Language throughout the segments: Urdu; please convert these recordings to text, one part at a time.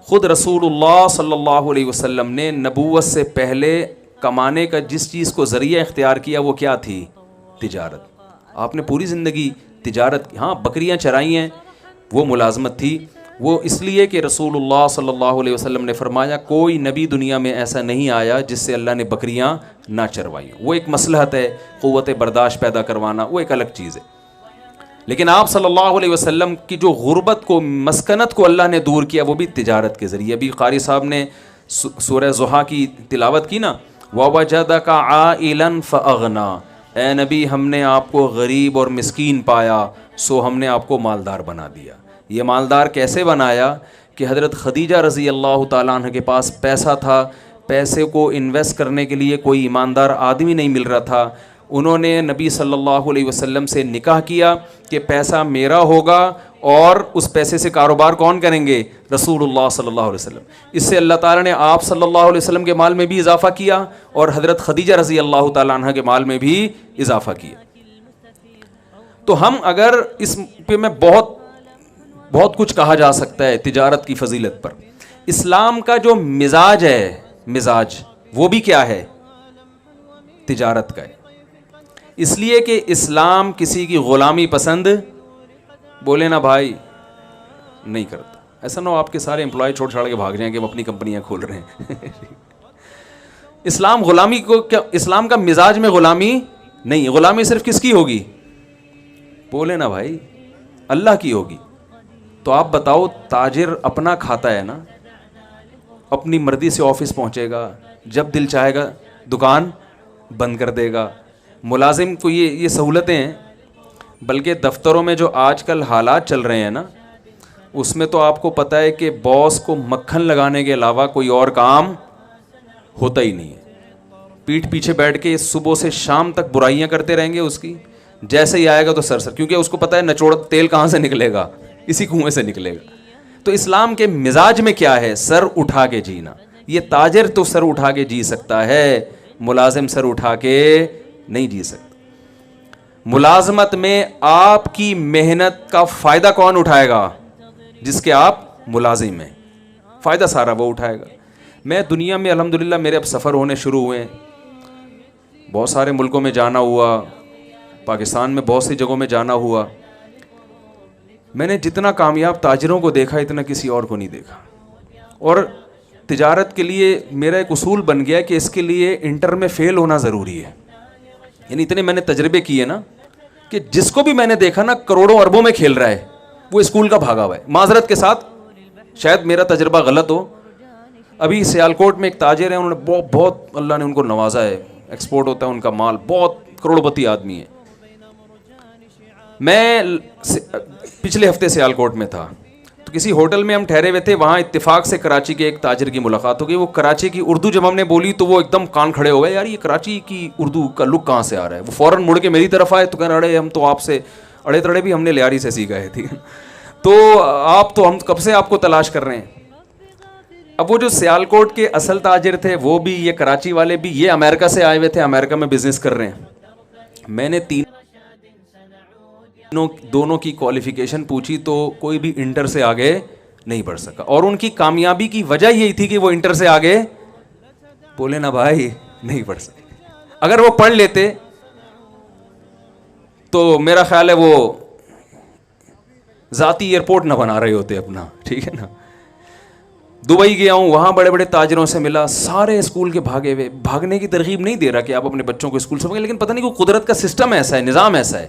خود رسول اللہ صلی اللہ علیہ وسلم نے نبوت سے پہلے کمانے کا جس چیز کو ذریعہ اختیار کیا وہ کیا تھی؟ تجارت. آپ نے پوری زندگی تجارت کی. ہاں بکریاں چرائی ہیں وہ ملازمت تھی، وہ اس لیے کہ رسول اللہ صلی اللہ علیہ وسلم نے فرمایا کوئی نبی دنیا میں ایسا نہیں آیا جس سے اللہ نے بکریاں نہ چروائیں. وہ ایک مصلحت ہے، قوت برداشت پیدا کروانا وہ ایک الگ چیز ہے. لیکن آپ صلی اللہ علیہ وسلم کی جو غربت کو، مسکنت کو اللہ نے دور کیا وہ بھی تجارت کے ذریعے. ابھی قاری صاحب نے سورہ ضحیٰ کی تلاوت کی نا، وَوَجَدَكَ عَائِلًا فَأَغْنَا، اے نبی ہم نے آپ کو غریب اور مسکین پایا سو ہم نے آپ کو مالدار بنا دیا. یہ مالدار کیسے بنایا کہ حضرت خدیجہ رضی اللہ تعالیٰ عنہ کے پاس پیسہ تھا، پیسے کو انویسٹ کرنے کے لیے کوئی ایماندار آدمی نہیں مل رہا تھا. انہوں نے نبی صلی اللہ علیہ وسلم سے نکاح کیا کہ پیسہ میرا ہوگا اور اس پیسے سے کاروبار کون کریں گے؟ رسول اللہ صلی اللہ علیہ وسلم. اس سے اللہ تعالیٰ نے آپ صلی اللہ علیہ وسلم کے مال میں بھی اضافہ کیا اور حضرت خدیجہ رضی اللہ تعالیٰ عنہ کے مال میں بھی اضافہ کیا. تو ہم اگر اس پہ میں بہت کچھ کہا جا سکتا ہے تجارت کی فضیلت پر. اسلام کا جو مزاج ہے، مزاج وہ بھی کیا ہے؟ تجارت کا ہے. اس لیے کہ اسلام کسی کی غلامی پسند، بولے نا بھائی، نہیں کرتا. ایسا نہ ہو آپ کے سارے امپلائی چھوڑ کے بھاگ جائیں کہ ہم اپنی کمپنیاں کھول رہے ہیں. اسلام غلامی کو کیا، اسلام کا مزاج میں غلامی نہیں. غلامی صرف کس کی ہوگی؟ بولے نا بھائی، اللہ کی ہوگی. تو آپ بتاؤ، تاجر اپنا کھاتا ہے نا، اپنی مرضی سے آفس پہنچے گا، جب دل چاہے گا دکان بند کر دے گا. ملازم کو یہ سہولتیں ہیں. بلکہ دفتروں میں جو آج کل حالات چل رہے ہیں نا، اس میں تو آپ کو پتہ ہے کہ باس کو مکھن لگانے کے علاوہ کوئی اور کام ہوتا ہی نہیں ہے. پیٹھ پیچھے بیٹھ کے صبح سے شام تک برائیاں کرتے رہیں گے اس کی. جیسے ہی آئے گا تو سر کیونکہ اس کو پتہ ہے نچوڑ تیل کہاں سے نکلے گا، اسی کنویں سے نکلے گا. تو اسلام کے مزاج میں کیا ہے؟ سر اٹھا کے جینا. یہ تاجر تو سر اٹھا کے جی سکتا ہے، ملازم سر اٹھا کے نہیں جی سکتا. ملازمت میں آپ کی محنت کا فائدہ کون اٹھائے گا؟ جس کے آپ ملازم ہیں، فائدہ سارا وہ اٹھائے گا. میں دنیا میں الحمدللہ میرے اب سفر ہونے شروع ہوئے ہیں، بہت سارے ملکوں میں جانا ہوا، پاکستان میں بہت سی جگہوں میں جانا ہوا. میں نے جتنا کامیاب تاجروں کو دیکھا اتنا کسی اور کو نہیں دیکھا. اور تجارت کے لیے میرا ایک اصول بن گیا کہ اس کے لیے انٹر میں فیل ہونا ضروری ہے. یعنی اتنے میں نے تجربے کیے نا کہ جس کو بھی میں نے دیکھا نا کروڑوں اربوں میں کھیل رہا ہے وہ اسکول کا بھاگا ہوا ہے. معذرت کے ساتھ شاید میرا تجربہ غلط ہو. ابھی سیالکوٹ میں ایک تاجر ہیں، انہوں نے بہت اللہ نے ان کو نوازا ہے، ایکسپورٹ ہوتا ہے ان کا مال، بہت کروڑپتی آدمی ہے. میں پچھلے ہفتے سیالکوٹ میں تھا تو کسی ہوٹل میں ہم ٹھہرے ہوئے تھے، وہاں اتفاق سے کراچی کے ایک تاجر کی ملاقات ہو گئی. وہ کراچی کی اردو جب ہم نے بولی تو وہ ایک دم کان کھڑے ہو گئے، یار یہ کراچی کی اردو کا لک کہاں سے آ رہا ہے. وہ فوراً مڑ کے میری طرف آئے تو کہہ رہے ہم تو آپ سے اڑے تڑے بھی ہم نے لیاری سے سیکھا ہے. ٹھیک تو آپ تو ہم کب سے آپ کو تلاش کر رہے ہیں. اب وہ جو سیالکوٹ کے اصل تاجر تھے وہ بھی، یہ کراچی والے بھی، یہ امریکہ سے آئے ہوئے تھے، امریکہ میں بزنس کر رہے ہیں. میں نے دونوں کی کوالیفیکیشن پوچھی تو کوئی بھی انٹر سے آگے نہیں بڑھ سکا. اور ان کی کامیابی کی وجہ یہی تھی کہ وہ انٹر سے آگے، بولے نا بھائی، نہیں بڑھ سکے. اگر وہ پڑھ لیتے تو میرا خیال ہے وہ ذاتی ایئرپورٹ نہ بنا رہے ہوتے اپنا. ٹھیک ہے نا. دبئی گیا ہوں، وہاں بڑے بڑے تاجروں سے ملا، سارے اسکول کے بھاگے ہوئے. بھاگنے کی ترغیب نہیں دے رہا کہ آپ اپنے بچوں کو اسکول سے بھاگیں، لیکن پتہ نہیں کہ قدرت کا سسٹم ایسا ہے، نظام ایسا ہے.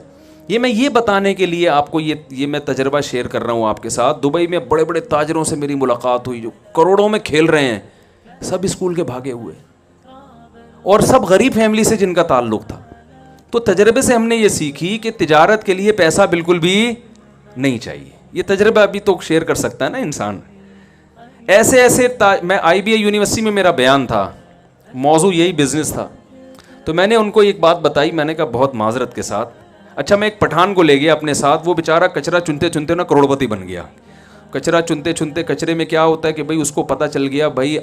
یہ بتانے کے لیے آپ کو یہ میں تجربہ شیئر کر رہا ہوں آپ کے ساتھ. دبئی میں بڑے بڑے تاجروں سے میری ملاقات ہوئی جو کروڑوں میں کھیل رہے ہیں، سب اسکول کے بھاگے ہوئے اور سب غریب فیملی سے جن کا تعلق تھا. تو تجربے سے ہم نے یہ سیکھی کہ تجارت کے لیے پیسہ بالکل بھی نہیں چاہیے. یہ تجربہ ابھی تو شیئر کر سکتا ہے نا انسان. ایسے میں IBA یونیورسٹی میں میرا بیان تھا، موضوع یہی بزنس تھا. تو میں نے ان کو ایک بات بتائی، میں نے کہا بہت معذرت کے ساتھ، اچھا میں ایک پٹھان کو لے گیا اپنے ساتھ، وہ بیچارہ کچرا چنتے چنتے نا کروڑپتی بن گیا. کچرا چنتے چنتے، کچرے میں کیا ہوتا ہے کہ بھائی اس کو پتہ چل گیا بھائی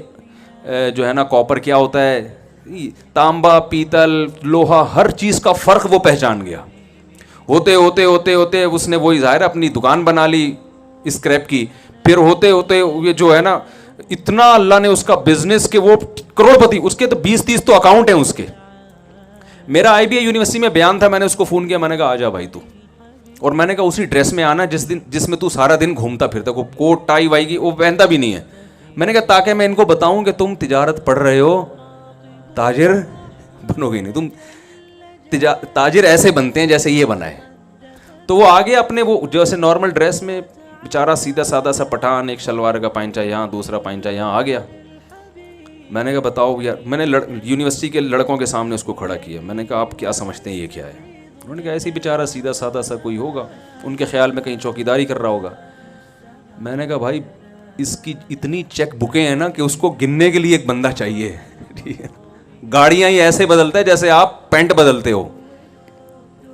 جو ہے نا کاپر کیا ہوتا ہے، تانبا، پیتل، لوہا، ہر چیز کا فرق وہ پہچان گیا. ہوتے ہوتے ہوتے ہوتے اس نے وہی ظاہر اپنی دکان بنا لی اسکریپ کی. پھر ہوتے ہوتے یہ جو ہے نا اتنا اللہ نے اس کا بزنس کہ وہ کروڑپتی, اس کے تو 20-30 تو اکاؤنٹ ہیں اس کے. میرا آئی بی اے یونیورسٹی میں بیان تھا, میں نے اس کو فون کیا, میں نے کہا آ جا بھائی تو, اور میں نے کہا اسی ڈریس میں آنا جس میں تو سارا دن گھومتا پھرتا, کو کوٹ ٹائی وائی کی وہ پہنتا بھی نہیں ہے. میں نے کہا تاکہ میں ان کو بتاؤں کہ تم تجارت پڑھ رہے ہو, تاجر بنو گے نہیں تم, تاجر ایسے بنتے ہیں جیسے یہ بنا ہے. تو وہ آگے اپنے وہ جیسے نارمل ڈریس میں بیچارہ سیدھا سادہ سا پٹھان, ایک شلوار کا پائنچا یہاں, دوسرا پائنچا یہاں آ گیا. میں نے کہا بتاؤ یار, میں نے یونیورسٹی کے لڑکوں کے سامنے اس کو کھڑا کیا, میں نے کہا آپ کیا سمجھتے ہیں یہ کیا ہے؟ انہوں نے کہا ایسی بیچارہ سیدھا سادہ سا کوئی ہوگا, ان کے خیال میں کہیں چوکیداری کر رہا ہوگا. میں نے کہا بھائی اس کی اتنی چیک بکیں ہیں نا کہ اس کو گننے کے لیے ایک بندہ چاہیے. ٹھیک ہے, گاڑیاں ہی ایسے بدلتا ہے جیسے آپ پینٹ بدلتے ہو.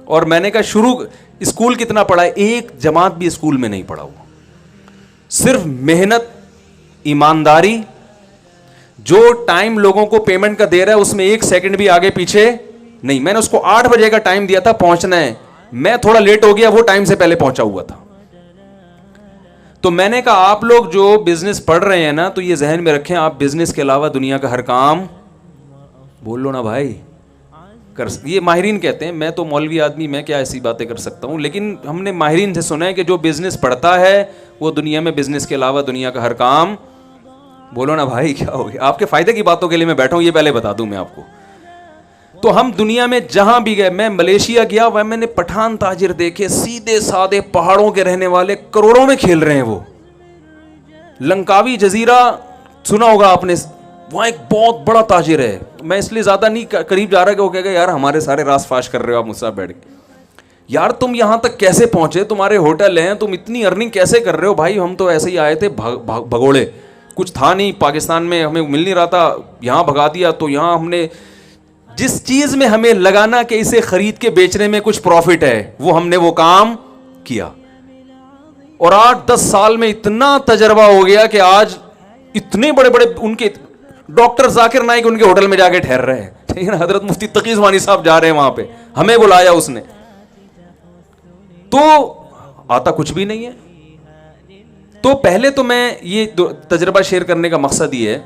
اور میں نے کہا شروع اسکول کتنا پڑھا ہے, ایک جماعت بھی اسکول میں نہیں پڑھا ہوا, صرف محنت, ایمانداری, جو ٹائم لوگوں کو پیمنٹ کا دے رہا ہے اس میں 1 سیکنڈ بھی آگے پیچھے نہیں. میں نے اس کو 8 بجے کا ٹائم دیا تھا پہنچنا ہے, میں تھوڑا لیٹ ہو گیا, وہ ٹائم سے پہلے پہنچا ہوا تھا. تو میں نے کہا آپ لوگ جو بزنس پڑھ رہے ہیں نا, تو یہ ذہن میں رکھیں آپ بزنس کے علاوہ دنیا کا ہر کام, بول لو نا بھائی, یہ ماہرین کہتے ہیں, میں تو مولوی آدمی, میں کیا ایسی باتیں کر سکتا ہوں, لیکن ہم نے ماہرین سے سنا ہے کہ جو بزنس پڑھتا ہے وہ دنیا میں بزنس کے علاوہ دنیا کا ہر کام, بولو نا بھائی کیا ہو گیا. آپ کے فائدے کی باتوں کے لیے میں بیٹھا ہوں, یہ پہلے بتا دوں میں آپ کو. تو ہم دنیا میں جہاں بھی گئے, میں ملیشیا گیا, وہ میں نے پٹھان تاجر دیکھے, سیدھے سادے پہاڑوں کے رہنے والے, کروڑوں میں کھیل رہے ہیں وہ. لنکاوی جزیرہ سنا ہوگا آپ نے, وہاں ایک بہت بڑا تاجر ہے. میں اس لیے زیادہ نہیں قریب جا رہا کہ وہ کہے گا یار ہمارے سارے راز فاش کر رہے ہو آپ مجھ سے بیٹھ کے. یار تم یہاں تک کیسے پہنچے, تمہارے ہوٹل ہیں, تم اتنی ارننگ کیسے کر رہے ہو؟ بھائی ہم تو ایسے ہی آئے تھے بھگوڑے, کچھ تھا نہیں, پاکستان میں ہمیں مل نہیں رہا تھا, یہاں بھگا دیا, تو یہاں ہم نے جس چیز میں ہمیں لگانا کہ اسے خرید کے بیچنے میں کچھ پروفٹ ہے, وہ ہم نے وہ کام کیا. اور 8-10 سال میں اتنا تجربہ ہو گیا کہ آج اتنے بڑے بڑے ان کے ڈاکٹر ذاکر نائک ان کے ہوٹل میں جا کے ٹھہر رہے ہیں. حضرت مفتی تقی عثمانی صاحب جا رہے ہیں وہاں پہ, ہمیں بلایا اس نے. تو آتا کچھ بھی نہیں ہے. تو پہلے تو میں یہ تجربہ شیئر کرنے کا مقصد یہ ہے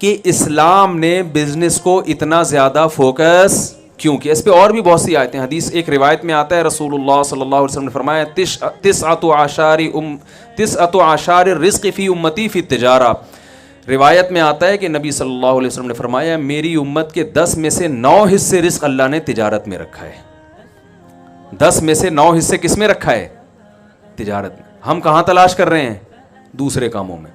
کہ اسلام نے بزنس کو اتنا زیادہ فوکس کیوں کیا. اس پہ اور بھی بہت سی آیتیں, حدیث ایک روایت میں آتا ہے, رسول اللہ صلی اللہ علیہ وسلم نے فرمایا تسعۃ اعشار الرزق فی امتی فی التجارہ. روایت میں آتا ہے کہ نبی صلی اللہ علیہ وسلم نے فرمایا میری امت کے 10 میں سے 9 حصے رزق اللہ نے تجارت میں رکھا ہے. 10 میں سے 9 حصے کس میں رکھا ہے؟ تجارت میں. ہم کہاں تلاش کر رہے ہیں؟ دوسرے کاموں میں.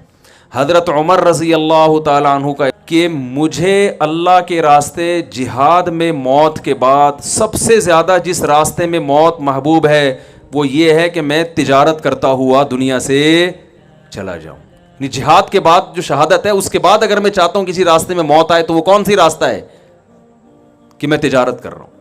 حضرت عمر رضی اللہ تعالیٰ عنہ کا کہ مجھے اللہ کے راستے جہاد میں موت کے بعد سب سے زیادہ جس راستے میں موت محبوب ہے وہ یہ ہے کہ میں تجارت کرتا ہوا دنیا سے چلا جاؤں. یعنی جہاد کے بعد جو شہادت ہے اس کے بعد اگر میں چاہتا ہوں کسی راستے میں موت آئے تو وہ کون سی راستہ ہے؟ کہ میں تجارت کر رہا ہوں.